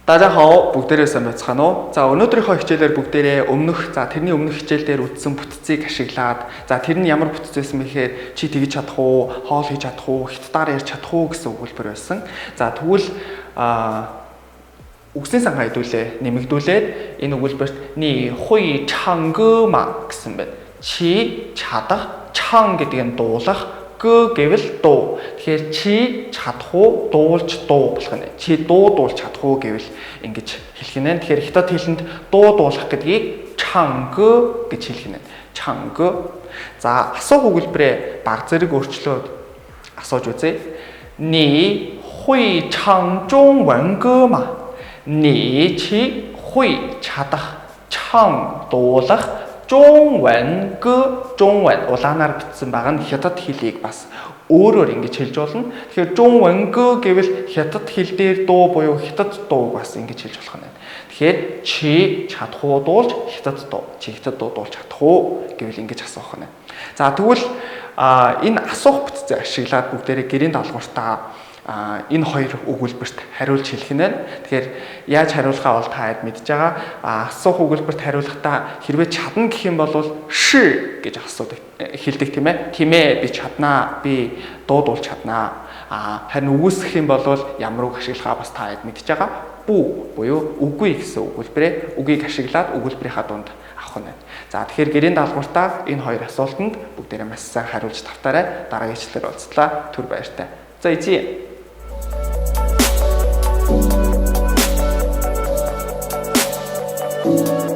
Дажахаа бүгдээрээ сайн байцгаана уу? За өнөөдрийнхөө хичээлээр бүгдээрээ тэрний өмнөх хичээлдээр үтсэн бүтцийг ашиглаад тэр нь ямар бүтц байсан мэхээр чи тэгж чадах уу, хоол хийж чадах уу, хятадаар ярьж чадах уу гэсэн өгүүлбэр байсан. За тэгвэл үгсийн сан хайдуулээ нэмэгдүүлээд энэ өгүүлбэрт ни хуй чангы ма гэсэн байна. Чи чадах, чан гэдэг нь дуулах, 그 гэвэл дуу. Тэгэхээр чи чадах уу дуулж дуу болох нь. Чи дуу дуулж чадах уу гэвэл ингэж хэлэх нь. Тэгэхээр хятад хэлэнд дуу дуулах гэдгийг чангы гэж хэлэх нь. Чангы. За асуух өгүүлбэрээ баг зэрэг өөрчлөөд асууж үзье. Ни хуй чан 중文歌吗? Ни чи хуй чадах, чан дуулах 중원 그 중원 улаанаар бичсэн байгаа нь хятад хэлийг бас өөрөөр ингэж хэлж болно. Тэгэхээр 중원 그 гэвэл хятад хэл дээр дуу буюу хятад дууг бас ингэж хэлж болох нь. Тэгэхээр чи чадах уу дуулж хятад дуу, чи хятад дуу дуулж чадах уу гэвэл ингэж асуух нь. За тэгвэл энэ асуух бүтцийг ашиглаад бүгдээрээ гэрийн даалгавартаа энэ хоёр өгүүлбэрт хариулж хэлэх нь. Тэгэхээр яаж хариулахаа бол та хэд мэдж байгаа. Асуух өгүүлбэрт хариулахдаа хэрвээ чадна гэх юм бол ши гэж асуудаг хэлдэг тийм ээ. Тийм ээ би чаднаа. Би дуудуулж чаднаа. Харин үгүйсгэх юм бол ямар үг ашиглахаа бас та хэд мэдж байгаа. Бүү буюу үгүй гэсэн өгүүлбэрээ үгийг ашиглаад өгүүлбэрийнхаа дунд авах нь. За тэгэхээр гэрийн даалгавартаа энэ хоёр асуултанд бүгдээрээ маш сайн хариулж тавтаарай. Дараагийн хичээлээр уулзлаа. Түр баяртай. За эзэн Thank you.